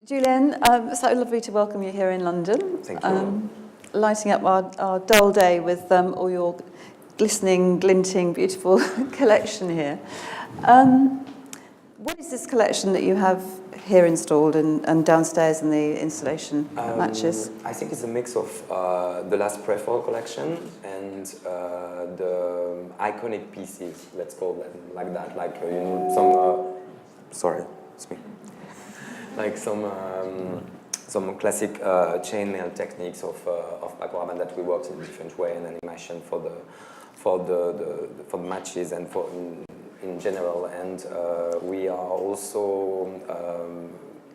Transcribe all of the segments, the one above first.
Julien, so lovely to welcome you here in London. Thank you. Lighting up our dull day with all your glistening, glinting, beautiful collection here. What is this collection that you have here installed and downstairs in the installation matches? I think it's a mix of the last Prefall collection and the iconic pieces, let's call them like that, like like some classic chainmail techniques of Paco Rabanne that we worked in a different way, and animation for the matches and for in general. And we are also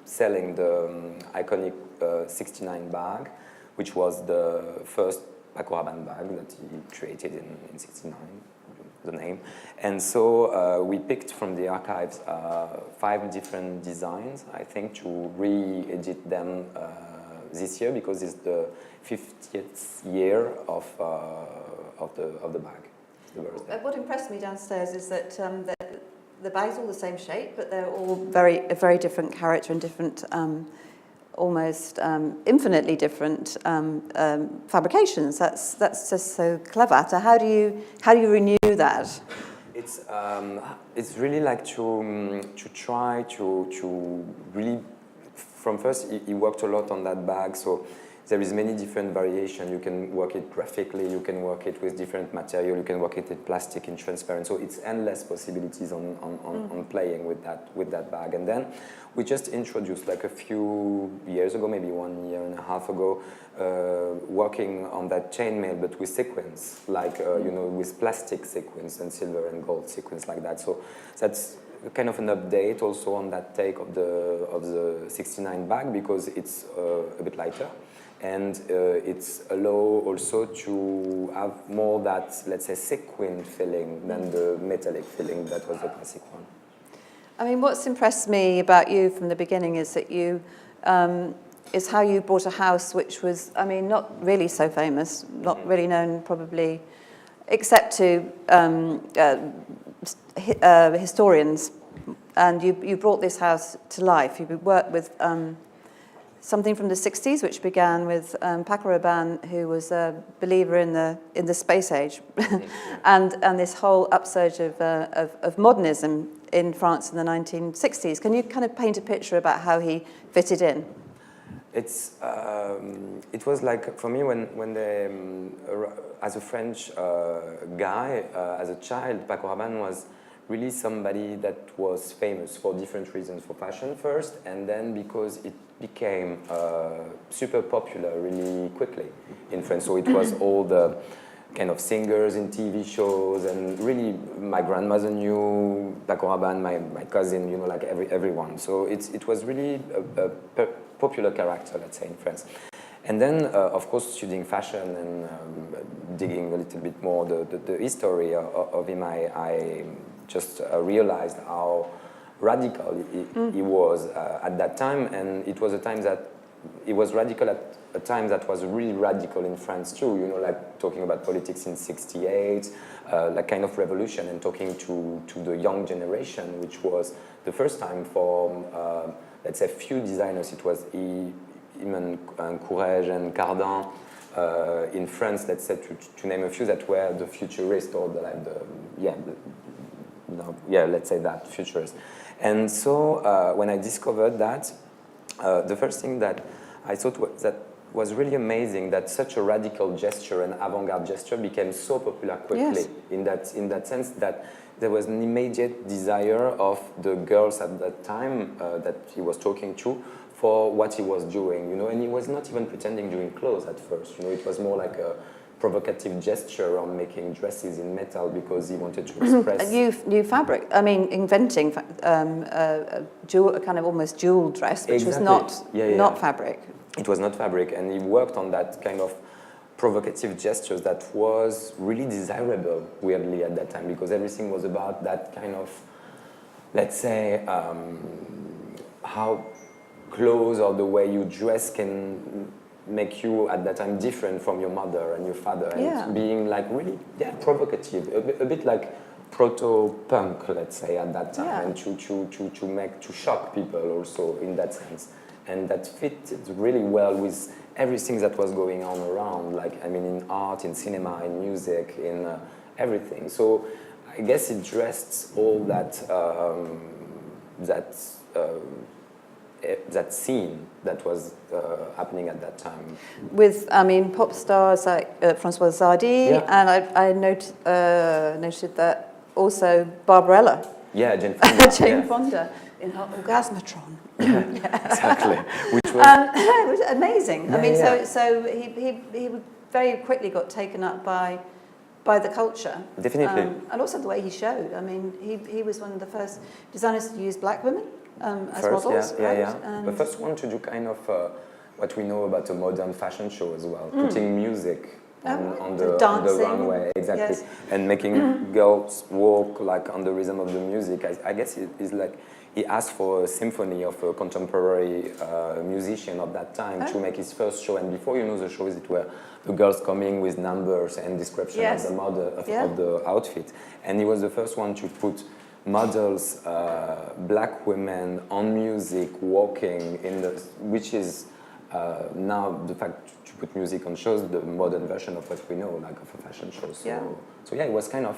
selling the iconic 69 bag, which was the first Paco Rabanne bag that he created in 69. The name. And so we picked from the archives 5 different designs, I think, to re-edit them this year, because it's the 50th year of the bag. What impressed me downstairs is that the bag's all the same shape, but they're all a very different character and different, almost infinitely different fabrications. That's just so clever. So how do you renew that? It's really like to try to really, from first he worked a lot on that bag, so there is many different variations. You can work it graphically, you can work it with different material, you can work it in plastic, in transparent. So it's endless possibilities on playing with that bag. And then we just introduced, like a few years ago, maybe 1.5 years ago, working on that chainmail, but with sequins, like with plastic sequins and silver and gold sequins like that. So that's kind of an update also on that take of the 69 bag, because it's a bit lighter. And it's allow also to have more that, let's say, sequin feeling than the metallic feeling that was the classic one. I mean, what's impressed me about you from the beginning is that you, is how you bought a house which was, I mean, not really so famous, not really known probably, except to historians. And you brought this house to life. You worked with something from the 60s, which began with Paco Rabanne, who was a believer in the space age, and this whole upsurge of modernism in France in the 1960s. Can you kind of paint a picture about how he fitted in? It was like, for me, when they, as a French guy, as a child, Paco Rabanne was really somebody that was famous for different reasons, for fashion first, and then because it became super popular really quickly in France. So it was all the kind of singers in TV shows, and really my grandmother knew Paco Rabanne, my cousin, like everyone. So it was really a popular character, let's say, in France. And then, of course, studying fashion and digging a little bit more the history of him, I just realized how radical he was at that time, and it was a time that he was radical at a time that was really radical in France too. Like talking about politics in *68, like kind of revolution, and talking to the young generation, which was the first time for let's say few designers. It was him and Courrèges and Cardin in France. Let's say to name a few that were the futurists, or let's say that, futurists. And so when I discovered that, the first thing that I thought that was really amazing, that such a radical gesture and avant-garde gesture became so popular quickly. Yes. In that sense that there was an immediate desire of the girls at that time that he was talking to for what he was doing, and he was not even pretending doing clothes at first. It was more like a provocative gesture on making dresses in metal, because he wanted to express new fabric. I mean, inventing a kind of almost jewel dress, which was not fabric. It was not fabric, and he worked on that kind of provocative gestures that was really desirable, weirdly, at that time, because everything was about that kind of, let's say, how clothes or the way you dress can make you at that time different from your mother and your father, and being like really provocative, a bit like proto-punk, let's say, at that time, and to shock people also in that sense, and that fitted really well with everything that was going on around, like I mean, in art, in cinema, in music, in everything. So I guess it dressed all that scene that was happening at that time. With, I mean, pop stars like François Zardy, and I noted that also Barbarella. Yeah, Jane Fonda. Jane Fonda in her Orgasmatron. Exactly. Which was, it was amazing. I mean, yeah. so he very quickly got taken up by the culture. Definitely. And also the way he showed. I mean, he was one of the first designers to use black women as models. Yeah. The first one to do kind of what we know about a modern fashion show as well, putting music on the runway, exactly, yes. and making girls walk like on the rhythm of the music. I guess it is like he asked for a symphony of a contemporary musician of that time to make his first show. And before the shows, it were the girls coming with numbers and description of the model of the outfit. And he was the first one to put models, black women on music, walking in the, which is now the fact to put music on shows, the modern version of what we know, like of a fashion show. So it was kind of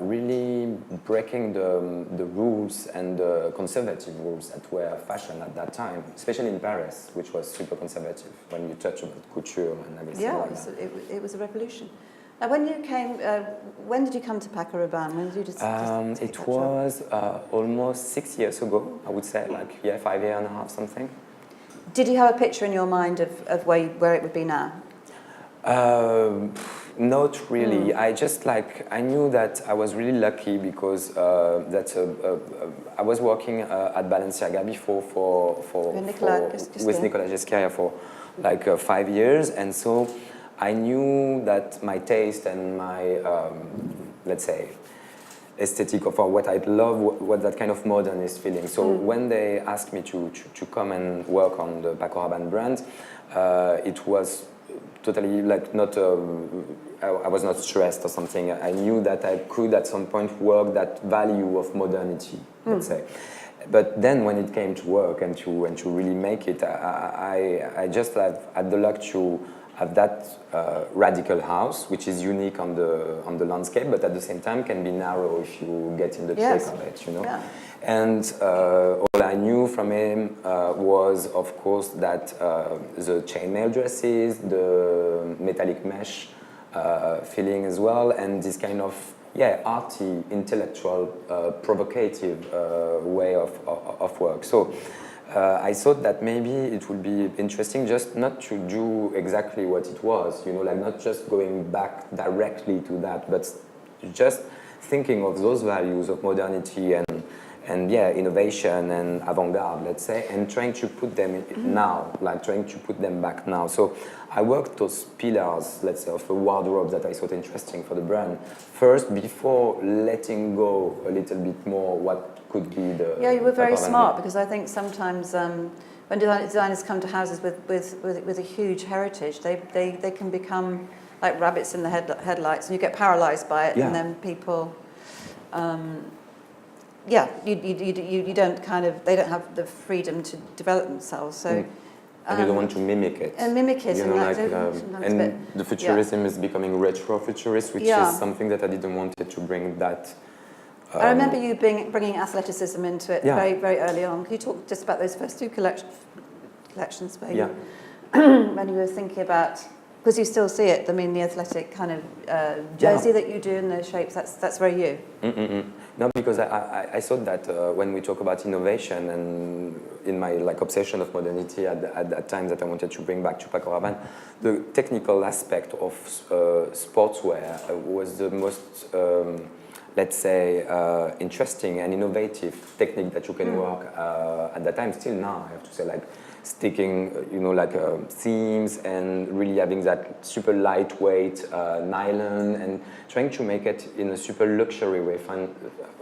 really breaking the rules and the conservative rules that were fashion at that time, especially in Paris, which was super conservative when you touch about couture and everything. Yeah, like that. it was a revolution. When you came, when did you come to Paco Rabanne? When did you just take it that was almost 6 years ago, I would say, like 5 years and a half, something. Did you have a picture in your mind of where it would be now? Not really. I knew that I was really lucky because I was working at Balenciaga before with Nicolas Ghesquière for like 5 years, and so I knew that my taste and my let's say aesthetic of what I love, what that kind of modernist feeling. So when they asked me to come and work on the Paco Rabanne brand, it was totally like not. I was not stressed or something. I knew that I could at some point work that value of modernity, let's say. But then when it came to work and to really make it, I just had the luck to have that radical house, which is unique on the landscape, but at the same time can be narrow if you get in the trick of it, Yeah. And all I knew from him was, of course, that the chainmail dresses, the metallic mesh feeling as well, and this kind of arty, intellectual, provocative way of work. So I thought that maybe it would be interesting just not to do exactly what it was, like not just going back directly to that, but just thinking of those values of modernity and innovation and avant-garde, let's say, and trying to put them now, like trying to put them back now. So I worked those pillars, let's say, of a wardrobe that I thought interesting for the brand first, before letting go a little bit more what could be the... Yeah, you were very smart, because I think sometimes when designers come to houses with a huge heritage, they can become like rabbits in the headlights, and you get paralysed by it, and then people... you don't they don't have the freedom to develop themselves. So, and you don't want to mimic it. And mimic it, and the futurism is becoming retro-futurist, which is something that I didn't want to bring that. I remember you bringing athleticism into it very, very early on. Can you talk just about those first two collections where you, when you were thinking about? Because you still see it. I mean, the athletic kind of jersey that you do in those shapes. That's very you. No, because I thought that when we talk about innovation and in my obsession of modernity at that time that I wanted to bring back to Paco Rabanne, the technical aspect of sportswear was the most, let's say, interesting and innovative technique that you can work at that time. Still now, I have to say, sticking, seams and really having that super lightweight nylon and trying to make it in a super luxury way.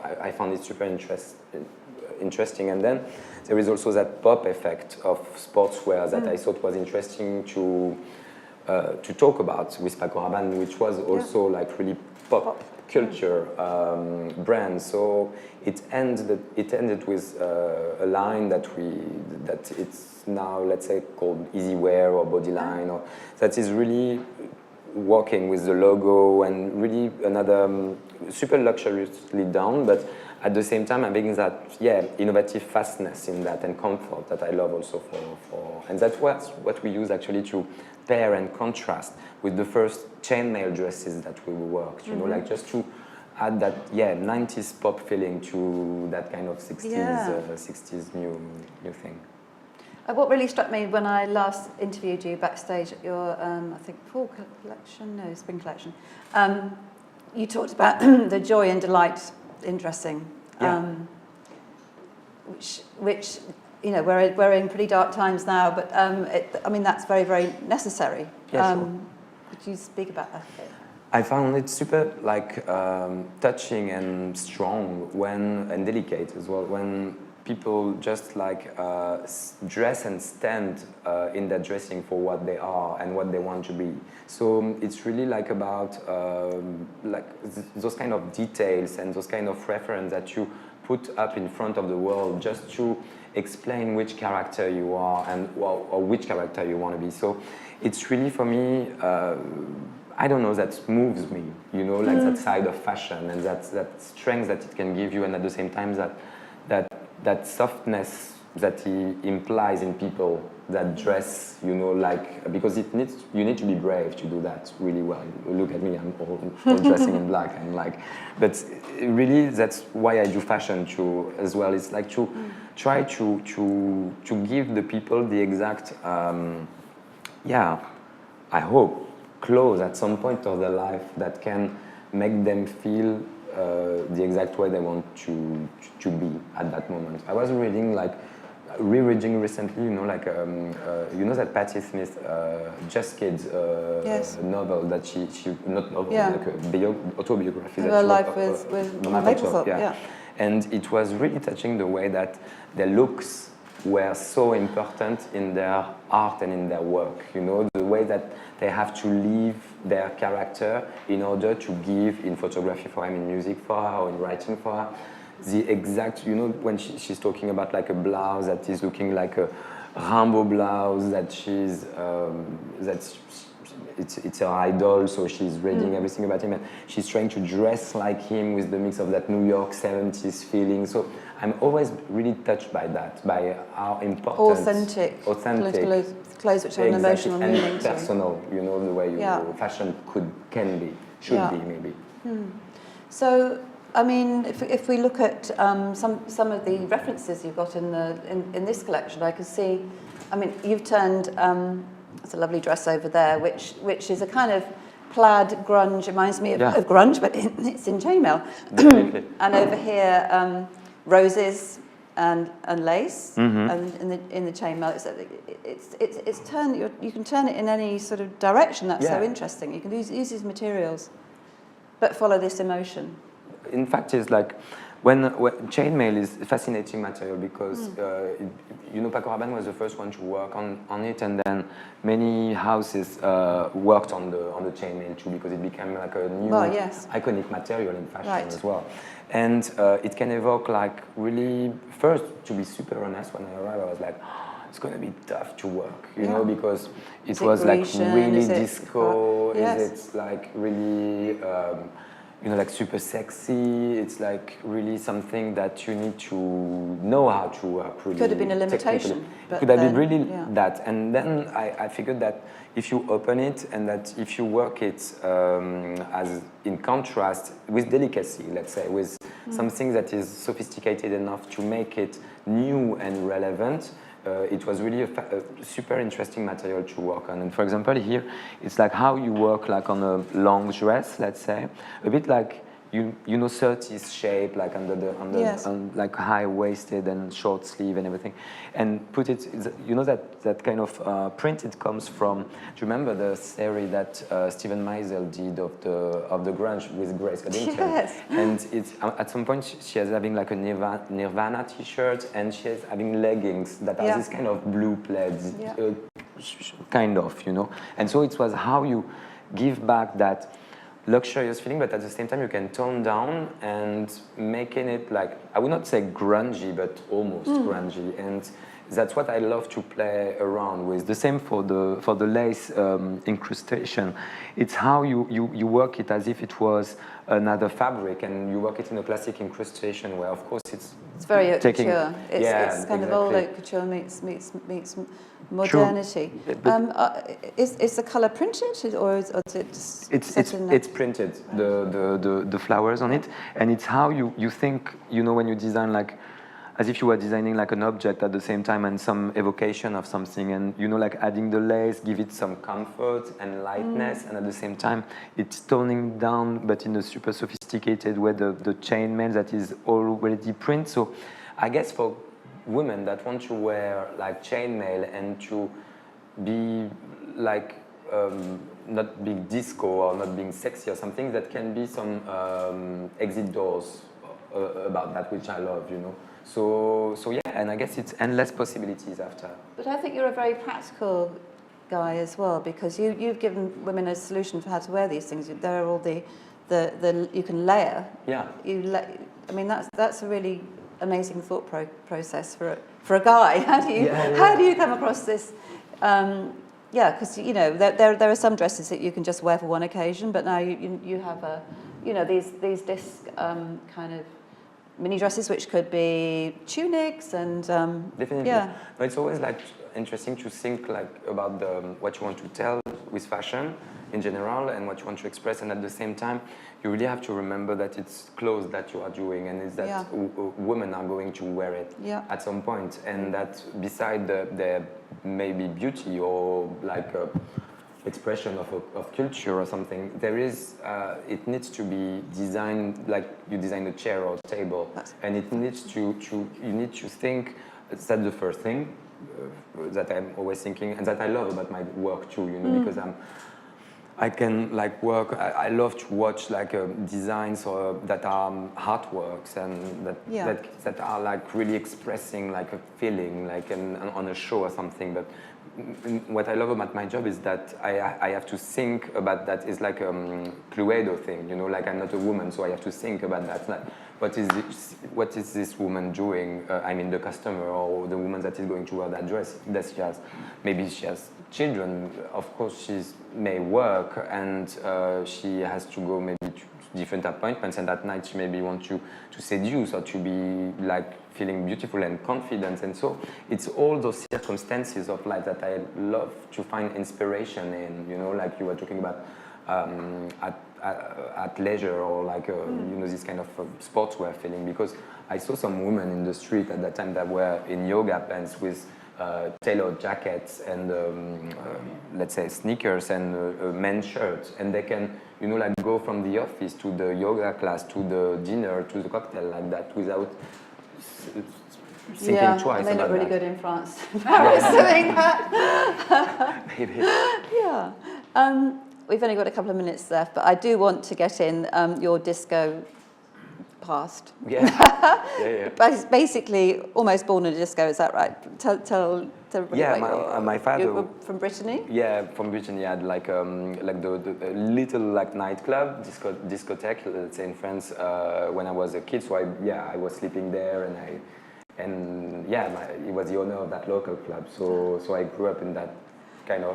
I found it super interesting. And then there is also that pop effect of sportswear that I thought was interesting to talk about with Paco Rabanne, which was also really pop culture brand. So it ended with a line that it's now, let's say, called Easy Wear or Bodyline, or that is really working with the logo and really another super luxuriously done, but at the same time having that innovative fastness in that and comfort that I love also for and that's what we use actually to pair and contrast with the first chainmail dresses that we worked, you know, like just to add that 90s pop feeling to that kind of 60s new thing. What really struck me when I last interviewed you backstage at your, I think, fall collection, no, spring collection, you talked about the joy and delight in dressing, which you know, we're in pretty dark times now, but I mean, that's very, very necessary. Yeah, sure. Could you speak about that a bit? I found it super touching and strong and delicate as well when people just dress and stand in their dressing for what they are and what they want to be. So it's really about those kind of details and those kind of reference that you put up in front of the world just to explain which character you are and or which character you want to be. So it's really for me, I don't know, that moves me, you know, like that side of fashion and that strength that it can give you, and at the same time that softness that he implies in people that dress, you know, because you need to be brave to do that really well. Look at me, I'm all dressing in black, and but really that's why I do fashion too as well. It's like to try to give the people the exact, I hope, clothes at some point of their life that can make them feel the exact way they want to be at that moment. I was reading rereading recently, you know, you know that Patti Smith, Just Kids novel that she not novel, like a autobiography. Her life with Mapplethorpe, yeah. And it was really touching the way that their looks were so important in their art and in their work, you know, the way that they have to leave their character in order to give, in photography for her, in music for her, or in writing for her, the exact, you know, when she's talking about a blouse that is looking like a Rambo blouse, that it's her idol, so she's reading everything about him, and she's trying to dress like him with the mix of that New York 70s feeling. So I'm always really touched by that, by how important authentic clothes which have an emotional meaning and personal, you know, the way fashion should be maybe. So I mean, if we look at some of the references you've got in this collection, I can see, I mean, you've turned that's a lovely dress over there, which is a kind of plaid grunge. It reminds me of grunge, but it's in chainmail. And over here, roses and lace, and in the chainmail, it's turned. You can turn it in any sort of direction. That's so interesting. You can use these materials, but follow this emotion. In fact, it's like when chainmail is a fascinating material because you know, Paco Rabanne was the first one to work on it, and then many houses worked on the chainmail too, because it became like a new iconic material in fashion as well. And it can evoke really, first, to be super honest, when I arrived I was like, it's going to be tough to work, you know, because it was really disco, it's really you know, super sexy. It's really something that you need to know how to work. Really, could have been a limitation. But could have been really that. And then I figured that if you open it and that if you work it as in contrast with delicacy, let's say, with something that is sophisticated enough to make it new and relevant, it was really a super interesting material to work on. And for example, here, it's how you work on a long dress, let's say, a bit you know, 30s shape, under high-waisted and short sleeve and everything, and put it, you know, that kind of print. It comes from, do you remember the series that Steven Meisel did of the grunge with Grace Coddington? Yes. And it's at some point she is having a Nirvana T-shirt, and she is having leggings that are this kind of blue plaids, kind of, you know. And so it was how you give back that luxurious feeling, but at the same time you can tone down and making it like, I would not say grungy, but almost grungy. And that's what I love to play around with. The same for the lace incrustation. It's how you work it as if it was another fabric, and you work it in a classic incrustation where, of course, it's very haute taking, couture. It's kind of old haute couture meets modernity. Is the color printed, or is it just it's printed, the flowers on it, and it's how you think, when you design, like as if you were designing like an object at the same time and some evocation of something, and like adding the lace, give it some comfort and lightness, and at the same time it's toning down, but in a super sophisticated way, the chainmail that is already print. So I guess for women that want to wear like chainmail and to be like not being disco or not being sexy or something, that can be some exit doors about that, which I love, So yeah, and I guess it's endless possibilities after. But I think you're a very practical guy as well, because you've given women a solution for how to wear these things. There are all the you can layer. Yeah. I mean, that's a really amazing thought process for a guy. How do you come across this? Because there are some dresses that you can just wear for one occasion, but now you have these disc kind of mini dresses, which could be tunics and definitely. Yeah. No, it's always like interesting to think like about what you want to tell with fashion in general and what you want to express, and at the same time you really have to remember that it's clothes that you are doing, and is that women are going to wear it at some point, and that beside the maybe beauty or like expression of culture or something, there is it needs to be designed like you design a chair or a table. And it needs you need to think. That's the first thing that I'm always thinking, and that I love about my work too, because I can like work. I love to watch like designs or that are artworks and that are like really expressing like a feeling, like on a show or something. But what I love about my job is that I have to think about that. It's like a Cluedo thing, like I'm not a woman, so I have to think about that. Like, what is this woman doing? I mean, the customer or the woman that is going to wear that dress. Maybe she has children. Of course, she may work and she has to go maybe to different appointments, and at night she maybe wants to seduce or to be like feeling beautiful and confident. And so it's all those circumstances of life that I love to find inspiration in, like you were talking about at leisure or like this kind of sportswear feeling, because I saw some women in the street at that time that were in yoga pants with tailored jackets and let's say sneakers and men's shirts, and they can like go from the office to the yoga class to the dinner to the cocktail like that without thinking twice. And they look about really that. good in France, Paris, doing that. Maybe. Yeah. We've only got a couple of minutes left, but I do want to get in your disco past. Yeah. But it's basically almost born in a disco, is that right? Tell everybody. Yeah, my father. You're from Brittany? Yeah, from Brittany. I had like the little like nightclub, discotheque, let's say in France, when I was a kid. So I was sleeping there, and he was the owner of that local club. So I grew up in that kind of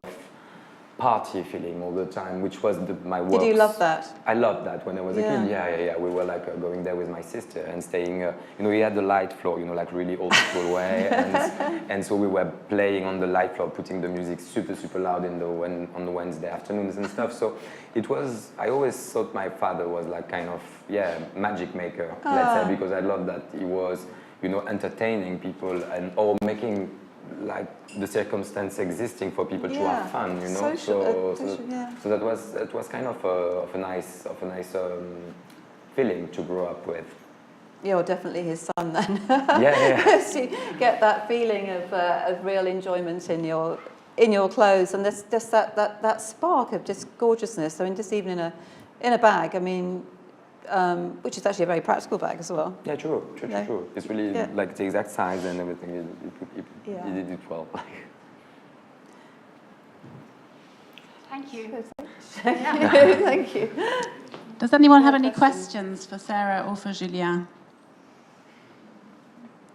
party feeling all the time, which was my work. Did you love that? I loved that when I was a kid. Yeah. We were like going there with my sister and staying. We had the light floor, like really old school way, and so we were playing on the light floor, putting the music super super loud on the Wednesday afternoons and stuff. So it was. I always thought my father was like kind of magic maker, let's say, because I loved that he was entertaining people or making like the circumstance existing for people to have fun, Social, so that was kind of a nice feeling to grow up with. You're definitely his son then. Yeah. So you get that feeling of real enjoyment in your clothes, and there's just that spark of just gorgeousness. I mean, just even in a bag. I mean. Which is actually a very practical bag as well. Yeah, true. It's really like the exact size and everything. You did it well. Thank you. Thank you. Does anyone have any questions for Sarah or for Julien?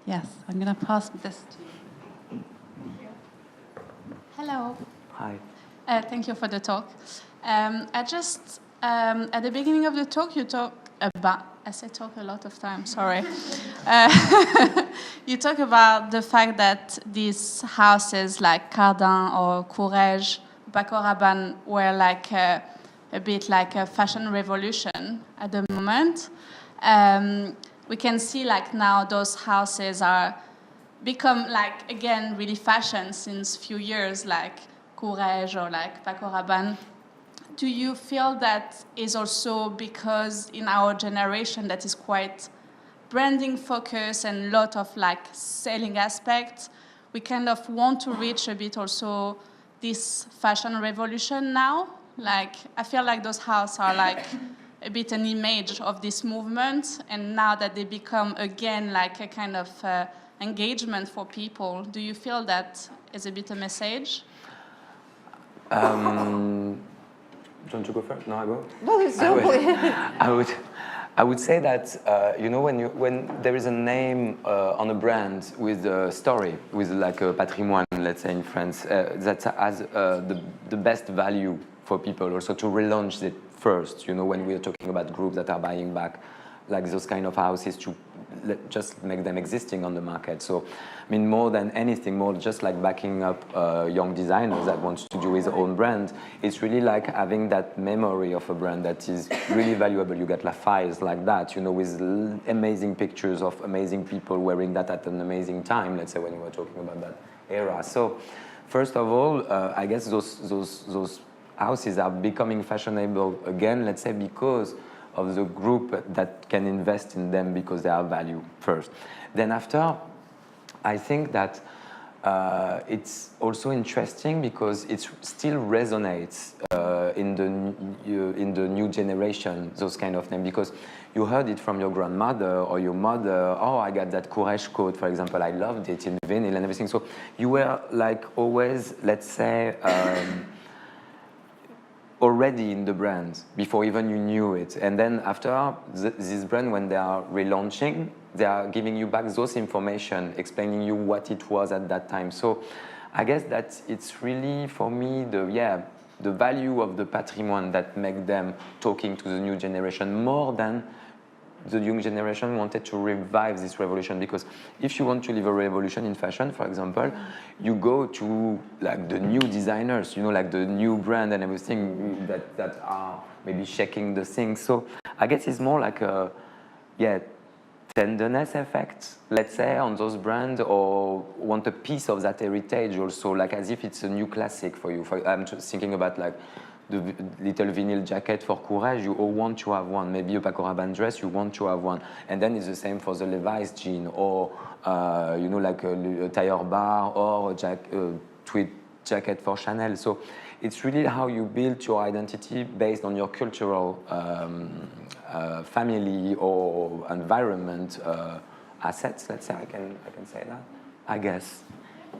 Yes, I'm going to pass this to you. Hello. Hi. Thank you for the talk. At the beginning of the talk, you talk about, I say talk a lot of times, sorry. You talk about the fact that these houses like Cardin or Courrèges, Paco Rabanne were like a bit like a fashion revolution at the moment. We can see like now those houses are become like, again, really fashion since few years, like Courrèges or like Paco Rabanne. Do you feel that is also because in our generation that is quite branding focus and a lot of like selling aspects, we kind of want to reach a bit also this fashion revolution now? Like, I feel like those houses are like a bit an image of this movement, and now that they become again like a kind of engagement for people, do you feel that is a bit a message? Do you want to go first? No, I go? No, it's your point. I would say that, you know, when there is a name on a brand with a story, with like a patrimoine, let's say in France, that has the best value for people also to relaunch it first, you know, when we are talking about groups that are buying back like those kind of houses to just make them existing on the market. So, I mean, more than anything, more just like backing up young designers that wants to do his own brand, it's really like having that memory of a brand that is really valuable. You get La Files like that, you know, with amazing pictures of amazing people wearing that at an amazing time, let's say when we were talking about that era. So, first of all, I guess those houses are becoming fashionable again, let's say, because of the group that can invest in them because they have value first. Then after, I think that it's also interesting because it still resonates in the new generation, those kind of names, because you heard it from your grandmother or your mother. Oh, I got that Courrèges coat, for example. I loved it in vinyl and everything. So you were like always, let's say, already in the brand before even you knew it. And then after this brand, when they are relaunching, they are giving you back those information, explaining you what it was at that time. So I guess that it's really, for me, the value of the patrimoine that make them talking to the new generation more than the young generation wanted to revive this revolution. Because if you want to live a revolution in fashion, for example, you go to like the new designers, you know, like the new brand and everything that are maybe shaking the thing. So I guess it's more like a tenderness effect, let's say, on those brands, or want a piece of that heritage also, like as if it's a new classic for you. I'm just thinking about like the little vinyl jacket for Courrèges, you all want to have one. Maybe a Paco Rabanne dress, you want to have one. And then it's the same for the Levi's jean, or you know, like a tire bar, or a tweed jacket for Chanel. So it's really how you build your identity based on your cultural family or environment assets. Let's say I can say that, I guess. I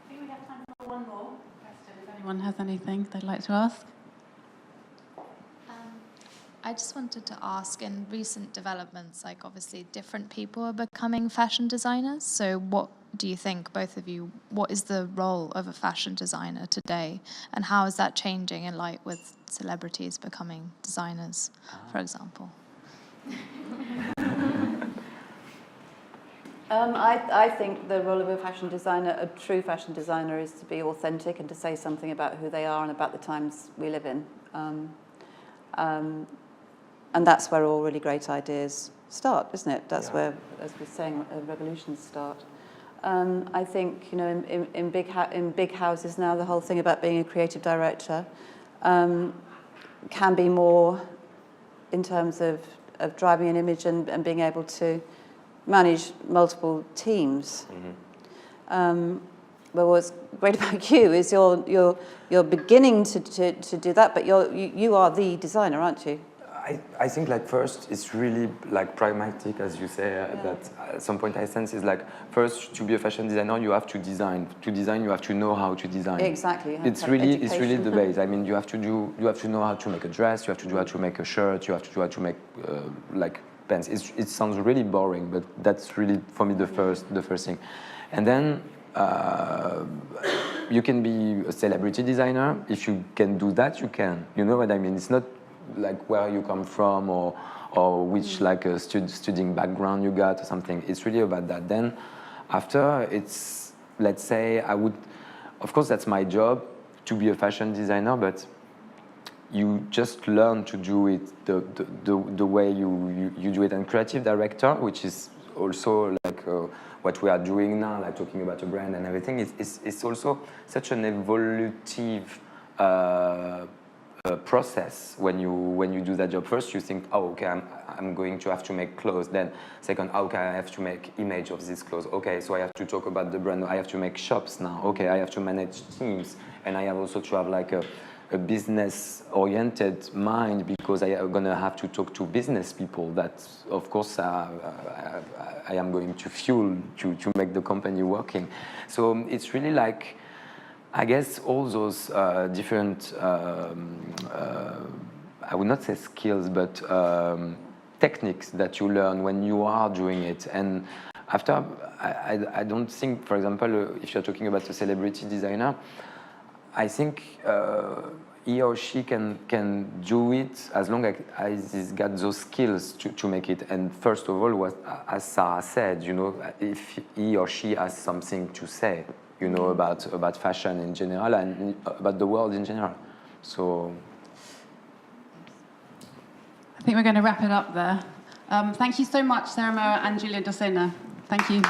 think we have time for one more question. If anyone has anything they'd like to ask. I just wanted to ask, in recent developments, like obviously different people are becoming fashion designers. So what do you think, both of you, what is the role of a fashion designer today? And how is that changing in light with celebrities becoming designers, for example? I think the role of a fashion designer, a true fashion designer, is to be authentic and to say something about who they are and about the times we live in. And that's where all really great ideas start, isn't it? That's where, as we're saying, revolutions start. I think, you know, in big houses now, the whole thing about being a creative director can be more in terms of driving an image and being able to manage multiple teams. But what's great about you is you're beginning to do that, but you are the designer, aren't you? I think like first it's really like pragmatic, as you say, that at some point I sense is like first to be a fashion designer you have to design. To design you have to know how to design. Exactly. You have It's to have really the education. base. I mean you have to know how to make a dress, you have to know how to make a shirt, you have to know how to make like pants. It sounds really boring, but that's really for me the first thing. And then you can be a celebrity designer. If you can do that, you can. You know what I mean? It's not like where you come from or which like a studying background you got or something. It's really about that. Then after it's, let's say I would, of course that's my job to be a fashion designer, but you just learn to do it the way you do it. And creative director, which is also like what we are doing now, like talking about a brand and everything, it's also such an evolutive process when you do that job. First you think, oh okay, I'm going to have to make clothes. Then second, okay, I have to make image of this clothes. Okay, so I have to talk about the brand. I have to make shops now. Okay, I have to manage teams, and I have also to have like a business-oriented mind, because I am gonna have to talk to business people that, of course, I am going to fuel to make the company working. So it's really like, I guess, all those different, I would not say skills, but techniques that you learn when you are doing it. And after, I don't think, for example, if you're talking about a celebrity designer, I think he or she can do it as long as he's got those skills to make it. And first of all, what, as Sarah said, you know, if he or she has something to say, you know, about fashion in general and about the world in general. So I think we're going to wrap it up there. Thank you so much, Sarah Mower and Julien Dossena. Thank you.